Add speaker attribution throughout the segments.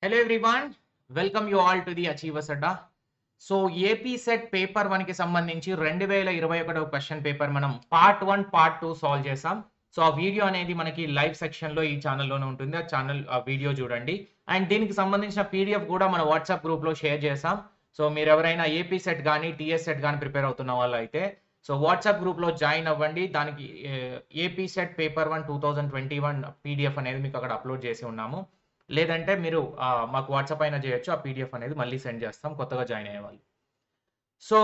Speaker 1: Hello everyone, welcome you all to the Achievers Adda. So AP set paper 1 కి సంబంధించి 2021 question paper మనం part 1 part 2 solve చేసాం. So ఆ video అనేది మనకి లైవ్ సెక్షన్ లో ఈ ఛానల్లోనే ఉంటుంది. ఆ వీడియో చూడండి. అండ్ దీనికి సంబంధించిన పీడిఎఫ్ కూడా మన వాట్సాప్ గ్రూప్ లో షేర్ చేసాం. సో మీరు ఎవరైనా ఏపీ సెట్ కానీ టీఎస్ సెట్ కానీ ప్రిపేర్ అవుతున్న వాళ్ళు అయితే సో వాట్సాప్ గ్రూప్ లో జాయిన్ అవ్వండి. దానికి ఏపీ సెట్ పేపర్ 1 2021 పీడిఎఫ్ అనేది మీకు అక్కడ అప్లోడ్ చేసి ఉన్నాము. లేదంటే మీరు మాకు వాట్సాప్ అయినా చేయొచ్చు. ఆ పీడిఎఫ్ అనేది మళ్ళీ సెండ్ చేస్తాం కొత్తగా జాయిన్ అయ్యే వాళ్ళు. సో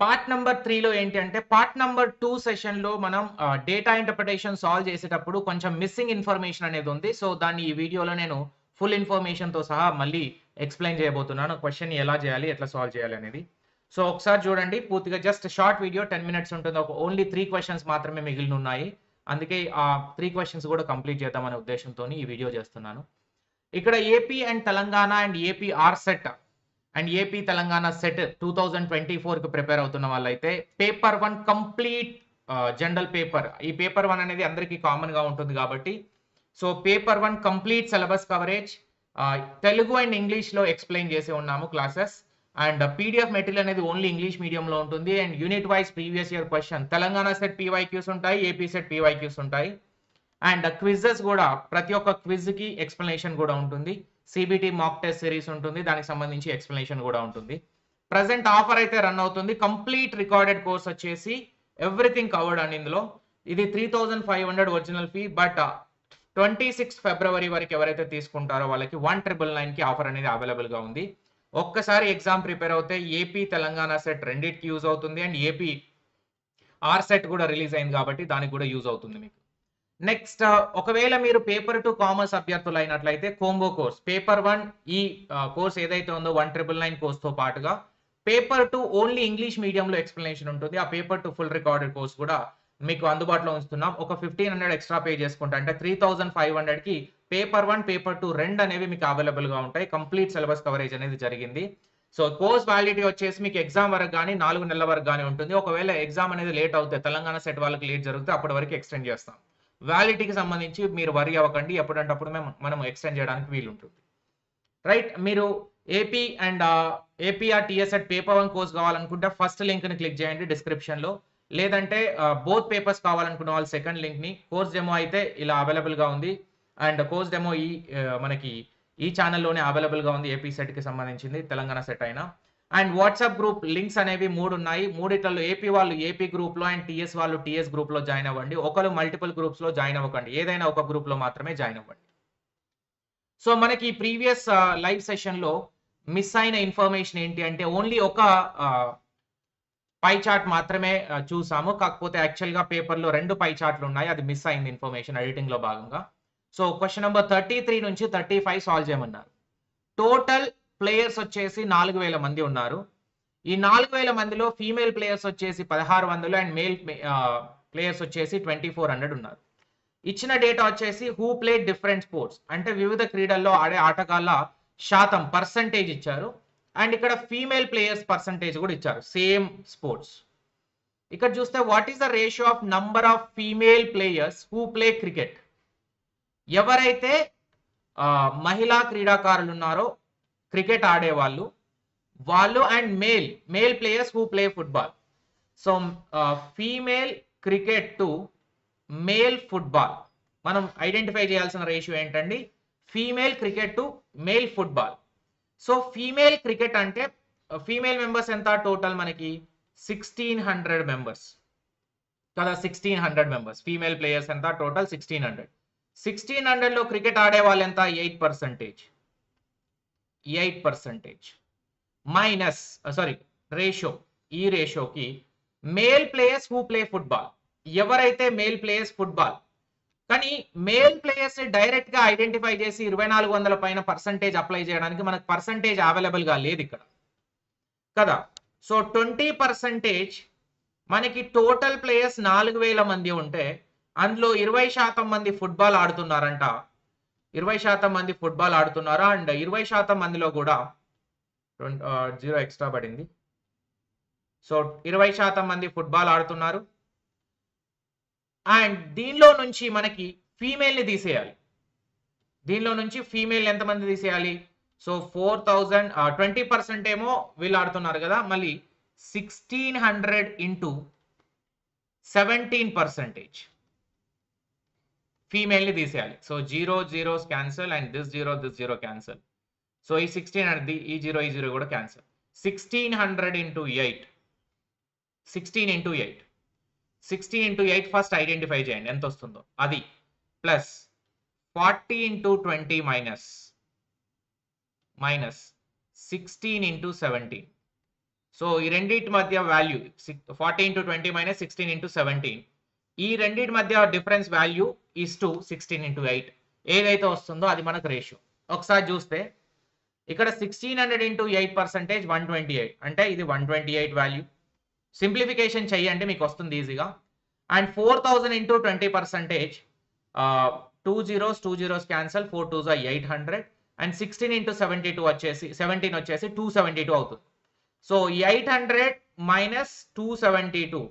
Speaker 1: పార్ట్ నెంబర్ 3లో ఏంటి అంటే పార్ట్ నెంబర్ 2 సెషన్లో మనం డేటా ఇంటర్ప్రిటేషన్ సాల్వ్ చేసేటప్పుడు కొంచెం మిస్సింగ్ ఇన్ఫర్మేషన్ అనేది ఉంది. సో దాన్ని ఈ వీడియోలో నేను ఫుల్ ఇన్ఫర్మేషన్తో సహా మళ్ళీ ఎక్స్ప్లెయిన్ చేయబోతున్నాను. క్వశ్చన్ ఎలా చేయాలి, ఎట్లా సాల్వ్ చేయాలి అనేది. సో ఒకసారి చూడండి, పూర్తిగా జస్ట్ షార్ట్ వీడియో 10 minutes ఉంటుంది. ఓన్లీ 3 questions మాత్రమే మిగిలిన ఉన్నాయి. అందుకే ఆ 3 questions కూడా కంప్లీట్ చేద్దామనే ఉద్దేశంతో ఈ వీడియో చేస్తున్నాను. ఇక్కడ AP and Telangana and AP R SET and AP Telangana SET 2024కి ప్రిపేర్ అవుతున్న వాళ్ళైతే పేపర్ 1 కంప్లీట్ జనరల్ పేపర్, ఈ పేపర్ 1 అనేది అందరికీ కామన్ గా ఉంటుంది కాబట్టి so paper 1 complete syllabus coverage Telugu and English లో ఎక్స్ప్లెయిన్ చేసి ఉన్నాము క్లాసెస్. అండ్ పీడిఎఫ్ మెటీరియల్ అనేది ఓన్లీ ఇంగ్లీష్ మీడియంలో ఉంటుంది. And unit wise previous year question, Telangana SET PYQs ఉంటాయి, ఏపీ సెట్ పీవైక్యూస్ ఉంటాయి. అండ్ క్విజెస్ కూడా, ప్రతి ఒక్క క్విజ్ కి ఎక్స్ప్లెనేషన్ కూడా ఉంటుంది. సిబిటి మాక్ టెస్ట్ సిరీస్ ఉంటుంది, దానికి సంబంధించి ఎక్స్ప్లెనేషన్ కూడా ఉంటుంది. ప్రజెంట్ ఆఫర్ అయితే రన్ అవుతుంది. కంప్లీట్ రికార్డెడ్ కోర్స్ వచ్చేసి ఎవ్రీథింగ్ కవర్డ్ అండి ఇందులో. ఇది 3500 ఒరిజినల్ ఫీ, బట్ 26 ఫిబ్రవరి వరకు ఎవరైతే తీసుకుంటారో వాళ్ళకి 1999కి ఆఫర్ అనేది అవైలబుల్ గా ఉంది. ఒక్కసారి ఎగ్జామ్ ప్రిపేర్ అవుతే ఏపీ తెలంగాణ సెట్ రెండింటికి యూజ్ అవుతుంది. అండ్ ఏపీ ఆర్ సెట్ కూడా రిలీజ్ అయింది కాబట్టి దానికి కూడా యూజ్ అవుతుంది మీకు. నెక్స్ట్, ఒకవేళ మీరు పేపర్ 2 కామర్స్ అభ్యర్థులు అయినట్లయితే కోంబో కోర్స్ పేపర్ 1 ఈ కోర్స్ ఏదైతే ఉందో 1999 కోర్స్ తో పాటుగా పేపర్ 2 ఓన్లీ ఇంగ్లీష్ మీడియంలో ఎక్స్ప్లెనేషన్ ఉంటుంది. ఆ పేపర్ 2 ఫుల్ రికార్డెడ్ కోర్స్ కూడా మీకు అందుబాటులో ఉంచుతున్నాం. ఒక 1500 ఎక్స్ట్రా పే చేసుకుంటా అంటే 3500కి పేపర్ 1 పేపర్ 2 రెండు అనేవి మీకు అవైలబుల్ గా ఉంటాయి. కంప్లీట్ సిలబస్ కవరేజ్ అనేది జరిగింది. సో కోర్స్ వ్యాలిడిటీ వచ్చేసి మీకు ఎగ్జామ్ వరకు కానీ 4 నెలల వరకు కానీ ఉంటుంది. ఒకవేళ ఎగ్జామ్ అనేది లేట్ అవుతే, తెలంగాణ సెట్ వాళ్ళకి లేట్ జరిగితే అప్పటి వరకు ఎక్స్టెండ్ చేస్తాం. వ్యాలిడిటీకి సంబంధించి మీరు వరి అవ్వకండి, ఎప్పుడంటప్పుడు మనం ఎక్స్టెండ్ చేయడానికి వీలుంటుంది. రైట్, మీరు AP and APR TS SET paper 1 course కావాలనుకుంటే ఫస్ట్ లింక్ ని క్లిక్ చేయండి డిస్క్రిప్షన్ లో. లేదంటే బోత్ పేపర్స్ కావాలనుకున్న వాళ్ళు సెకండ్ లింక్ ని. కోర్స్ డెమో అయితే ఇలా అవైలబుల్ గా ఉంది. అండ్ కోర్స్ డెమో మనకి ఈ ఛానల్లోనే అవైలబుల్ గా ఉంది. ఏపీ సెట్ కి సంబంధించింది, తెలంగాణ సెట్ అయినా. అండ్ వాట్సాప్ గ్రూప్ లింక్స్ అనేవి 3 ఉన్నాయి. మూడిట్లలో ఏపీ వాళ్ళు ఏపీ గ్రూప్ లో అండ్ టీఎస్ వాళ్ళు టీఎస్ గ్రూప్ లో జాయిన్ అవ్వండి. ఒకరు మల్టిపుల్ గ్రూప్స్ లో జాయిన్ అవ్వకండి, ఏదైనా ఒక గ్రూప్ లో మాత్రమే జాయిన్ అవ్వండి. సో మనకి ప్రీవియస్ లైవ్ సెషన్ లో మిస్ అయిన ఇన్ఫర్మేషన్ ఏంటి అంటే ఓన్లీ ఒక పై చార్ట్ మాత్రమే చూసాము. కాకపోతే యాక్చువల్ గా పేపర్ లో 2 పై చార్ట్లు ఉన్నాయి. అది మిస్ అయింది ఇన్ఫర్మేషన్ ఎడిటింగ్ లో భాగంగా. సో క్వశ్చన్ నెంబర్ 33 నుంచి 35 సాల్వ్ చేయమన్నారు. టోటల్ ప్లేయర్స్ వచ్చేసి 4000 మంది ఉన్నారు. ఈ 4000 మందిలో ఫీమేల్ ప్లేయర్స్ వచ్చేసి 1600 అండ్ మేల్ ప్లేయర్స్ వచ్చేసి 2400 ఉన్నారు. ఇచ్చిన డేటా వచ్చేసి హూ ప్లే డిఫరెంట్ స్పోర్ట్స్ అంటే వివిధ క్రీడల్లో ఆడే ఆటగాళ్ళ శాతం పర్సంటేజ్ ఇచ్చారు. అండ్ ఇక్కడ ఫీమేల్ ప్లేయర్స్ పర్సంటేజ్ కూడా ఇచ్చారు, సేమ్ స్పోర్ట్స్. ఇక్కడ చూస్తే what is the ratio of number of female players who play cricket. ఎవరైతే మహిళా క్రీడాకారులు ఉన్నారో క్రికెట్ ఆడేవాళ్ళు వాళ్ళు and male players who play football. So female cricket to male football మనం ఐడెంటిఫై చేయాల్సిన రేషియో ఏంటండి? Female cricket to male football. So female cricket అంటే ఫీమేల్ మెంబర్స్ ఎంత టోటల్ మనకి 1600 మెంబర్స్ కదా. 1600 మెంబర్స్ ఫీమేల్ ప్లేయర్స్ ఎంత టోటల్ 1600 లో క్రికెట్ ఆడే వాళ్ళు ఎంత 8% మైనస్ రేషియో. ఈ రేషియోకి male players who play football, ఎవరైతే మేల్ ప్లేయర్స్ ఫుట్బాల్ కానీ మేల్ ప్లేయర్స్ డైరెక్ట్ గా ఐడెంటిఫై చేసి 2400 పైన పర్సంటేజ్ అప్లై చేయడానికి మనకు పర్సంటేజ్ అవైలబుల్ గా లేదు ఇక్కడ కదా. సో 20% మనకి టోటల్ ప్లేయర్స్ 4000 మంది ఉంటే అందులో 20% మంది ఫుట్బాల్ ఆడుతున్నారంట. 20% మంది ఫుట్బాల్ ఆడుతున్నారు. అండ్ 20% మందిలో కూడా 0 ఎక్స్ట్రా పడింది. సో 20% మంది ఫుట్బాల్ ఆడుతున్నారు. అండ్ దీనిలో నుంచి మనకి ఫీమేల్ ని తీసేయాలి. దీనిలో నుంచి ఫీమేల్ ఎంతమంది తీసేయాలి? సో 4000 20% ఏమో వీళ్ళు ఆడుతున్నారు కదా, మళ్ళీ 1600 ఇంటూ 17% ఫీమేల్ని తీసేయాలి. So 0 zeros cancel and this 0 cancel. So ఈ 1600 ఈ 0 కూడా cancel. 1600 into 8 16 into 8 16 into 8 first identify చేయండి ఎంత వస్తుందో అది, plus 40 into 20 minus 16 into 17. So ఈ రెండింటి మధ్య వాల్యూ 40 ఇంటూ 20 మైనస్ 16 ఇంటూ 17, ఈ రెండింటి మధ్య difference value is to 16 into 8 ఏదైతే వస్తుందో అది మనకు రేషియో. ఒకసారి చూస్తే ఇక్కడ 1600 ఇంటూ 8% 128 అంటే ఇది 128 వాల్యూ. సింప్లిఫికేషన్ చెయ్యండి మీకు వస్తుంది ఈజీగా. And 4000 into 20% 2 zeros cancel, 4 2s 800 and 16 into 17 వచ్చేసి 272 అవుతుంది. సో 800 మైనస్ 272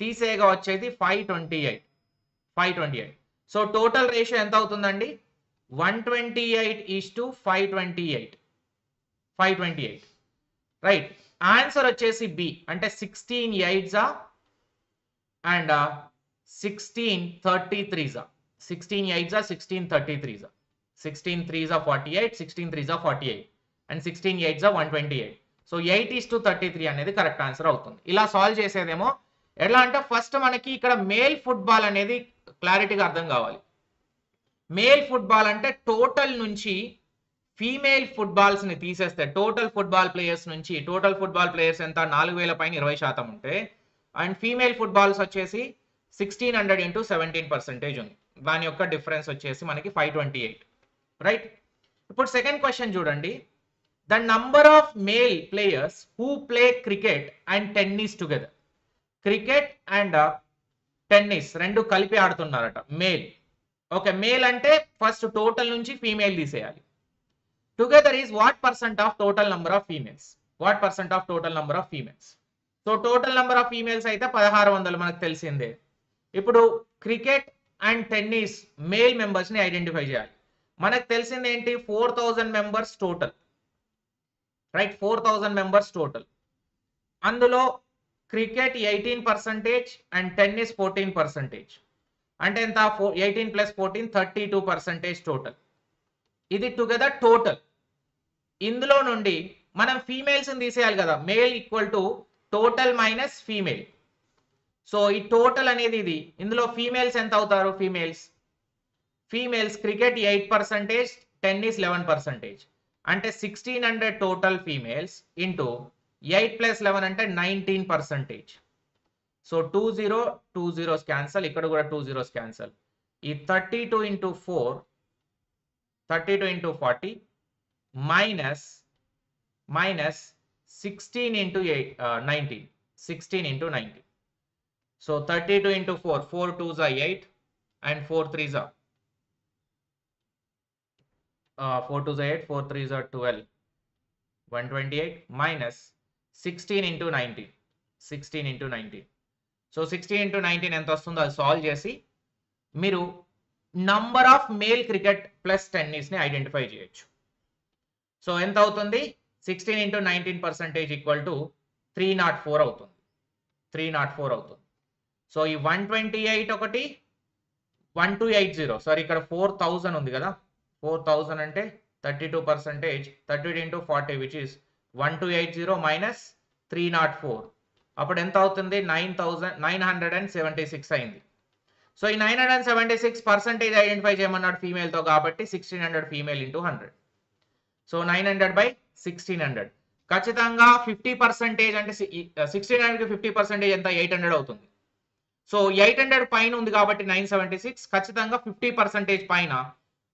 Speaker 1: తీసేగా వచ్చేది 528. సో టోటల్ రేషియో ఎంత అవుతుందండి? 128:528 రైట్. ఆన్సర్ వచ్చేసి బి అంటే 16 8s and 16 33s. 16 8s 16 33s. 16 3s 48, 16 3s 48 and 16 8s 128. So 8:33 అనేది కరెక్ట్ ఆన్సర్ అవుతుంది. ఇలా సాల్వ్ చేసేదేమో ఎలా అంటే ఫస్ట్ మనకి ఇక్కడ మేల్ ఫుట్బాల్ అనేది క్లారిటీగా అర్థం కావాలి. మేల్ ఫుట్బాల్ అంటే టోటల్ నుంచి ఫీమేల్ ఫుట్బాల్స్ ని తీసేస్తే టోటల్ ఫుట్బాల్ ప్లేయర్స్ నుంచి టోటల్ ఫుట్బాల్ ప్లేయర్స్ ఎంత 4000 పైన 20% ఉంటే అండ్ ఫీమేల్ ఫుట్బాల్స్ వచ్చేసి 1600 ఇంటూ 17% ఉంది. దాని యొక్క డిఫరెన్స్ వచ్చేసి మనకి 528 రైట్. ఇప్పుడు సెకండ్ క్వశ్చన్ చూడండి. The number of male players who play cricket and tennis together. Cricket and tennis రెండు కలిపి ఆడుతున్నారట మేల్. ఓకే, మేల్ అంటే ఫస్ట్ టోటల్ నుంచి ఫీమేల్ తీసేయాలి. Together is what percent of total number of females? What percent of total number of females? So total number of females అయితే 1600 మనకు తెలిసిందే. ఇప్పుడు cricket and tennis male members ని identify చేయాలి. మనకు తెలిసింది ఏంటి? 4000 members total right. 4000 members total. అందులో క్రికెట్ 18% అండ్ టెన్నిస్ 14%. అంటే ఎంత? 18 ప్లస్ 14 32% టోటల్. ఇది టుగెదర్ టోటల్. ఇందులో నుండి మనం ఫీమేల్స్ తీసేయాలి కదా. Male equal to total minus female. So ఈ టోటల్ అనేది ఇది. ఇందులో ఫీమేల్స్ ఎంత అవుతారు? Females cricket 8%, tennis 11%. అంటే 1600 టోటల్ ఫీమేల్స్ ఇంటూ 8 ప్లస్ 11 అంటే 19%. సో 2 zeros క్యాన్సల్, ఇక్కడ కూడా 2 zeros క్యాన్సల్. ఈ 32 into 4 32 into 40 minus 16 into 19 16 into 19. So 32 into 4 4 2s 8 and 4 3s 4 2s 8 4 3s 12 128 minus 16 into 19. So 16 into 19 ఎంత వస్తుందో అది సాల్వ్ చేసి మీరు number of male cricket plus tennis ని ఐడెంటిఫై చేయొచ్చు. సో ఎంత అవుతుంది? 16 ఇంటూ 19% ఈక్వల్ టు 304 అవుతుంది. 304 అవుతుంది. సో ఈ 128 ఒకటి 1280 సారీ ఇక్కడ 4000 ఉంది కదా. 4000 అంటే 32%, 32 ఇంటూ 40 విచ్ ఇస్ 1280 మైనస్ 304. అప్పుడు ఎంత అవుతుంది? 976 అయింది. సో ఈ 976% ఐడెంటిఫై చేయమన్నాడు ఫీమేల్ తో కాబట్టి 1600 ఫీమేల్ ఇంటూ 100. సో 900/1600 ఖచ్చితంగా 50% అంటే 1600 కి 50% ఎంత? 800 అవుతుంది. సో 800 పైన ఉంది కాబట్టి 976 ఖచ్చితంగా 50% పైన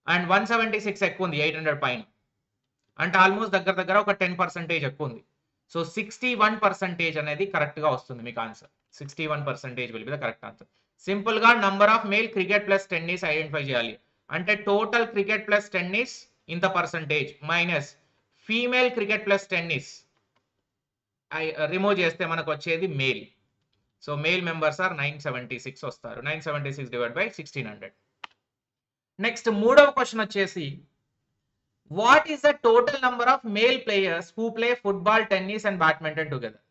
Speaker 1: అండ్ 176 ఎక్కువ ఉంది 800 పైన అంటే ఆల్మోస్ట్ దగ్గర ఒక 10% ఎక్కువ ఉంది. సో 61% అనేది కరెక్ట్ గా వస్తుంది మీకు answer. 61% will be the correct answer. Simple గా number of male cricket plus tennis identify చేయాలి. అంటే టోటల్ క్రికెట్ ప్లస్ టెన్నిస్ ఇంత percentage minus female cricket plus tennis remove చేస్తే మనకు వచ్చేది male. So male members are 976 వస్తారు. 976 డివైడ్ బై 1600. నెక్స్ట్ మూడవ question వచ్చేసి what is the total number of male players who play football, tennis and badminton together.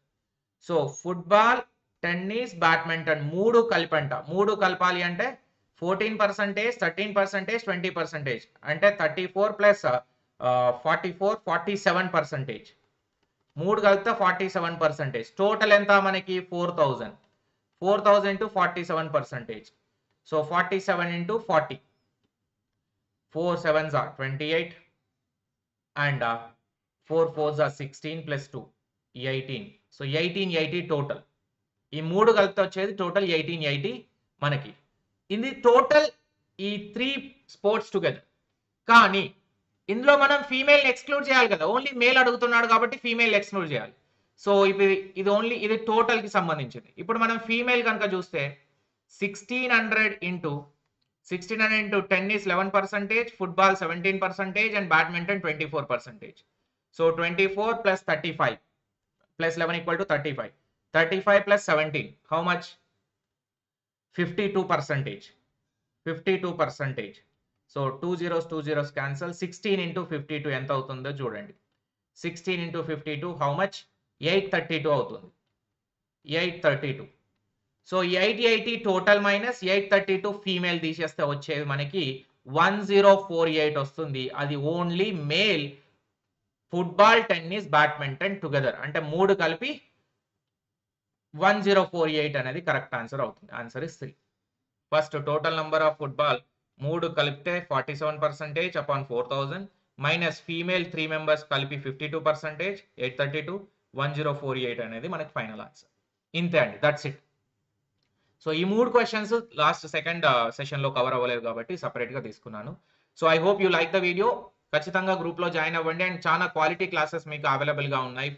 Speaker 1: So football, tennis, badminton మూడు కలిపంట. మూడు కలపాలి అంటే 14%, 13%, 20%. అంటే 34 ప్లస్ 44, 47%. మూడు కలిపితే 47%. టోటల్ ఎంత మనకి 4000. 4000 to 47%. So 47 into 40. 4 sevens are 28 and 4 fours are 16 plus 2 18. So 1880 total. ఈ మూడు కలిపితే వచ్చేది టోటల్ 1880 మనకి. ఇది టోటల్ ఈ 3 స్పోర్ట్స్ టుగెదర్. కానీ ఇందులో మనం ఫీమేల్ ఎక్స్క్లూడ్ చేయాలి కదా, ఓన్లీ మేల్ అడుగుతున్నాడు కాబట్టి ఫీమేల్ ఎక్స్క్లూడ్ చేయాలి. సో ఇది ఓన్లీ ఇది టోటల్ కి సంబంధించింది. ఇప్పుడు మనం ఫీమేల్ కనుక చూస్తే 1600 into tennis 11%, football 17% and badminton 24%. So 24 plus 35 plus 11 equal to 35. 35 plus 17 how much? 52%. 52%. So 2 zeros cancel. 16 into 52 ఎంత అవుతుందో చూడండి. 16 into 52 how much? 832 అవుతుంది. 832. సో 880 టోటల్ మైనస్ 832 ఫీమేల్ తీసేస్తే వచ్చేది మనకి 1048 వస్తుంది. అది only male football, tennis, badminton together. అంటే మూడు కలిపి 1048 అనేది కరెక్ట్ ఆన్సర్ అవుతుంది. Answer is 3. First total number of football మూడు కలిపితే 47% అపాన్ 4000 మైనస్ ఫీమేల్ 3 మెంబర్స్ కలిపి 52%, 832, 1048 అనేది మనకి ఫైనల్ ఆన్సర్. ఇంతే అండి, దట్స్ ఇట్. సో ఈ మూడు క్వశ్చన్స్ లాస్ట్ సెకండ్ సెషన్లో కవర్ అవ్వలేదు కాబట్టి సపరేట్గా తీసుకున్నాను. So I hope you like the video. ఖచ్చితంగా గ్రూప్లో జాయిన్ అవ్వండి. అండ్ చాలా క్వాలిటీ క్లాసెస్ మీకు అవైలబుల్గా ఉన్నాయి.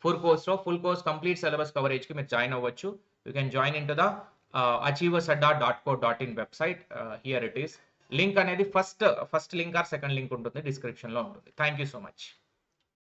Speaker 1: ఫుల్ కోర్స్ కంప్లీట్ సిలబస్ కవరేజ్కి మీరు జాయిన్ అవ్వచ్చు. You can join in to the achieversadda.co.in website. Here it is. Link అనేది first link or second link ఉంటుంది, డిస్క్రిప్షన్లో ఉంటుంది. Thank you so much.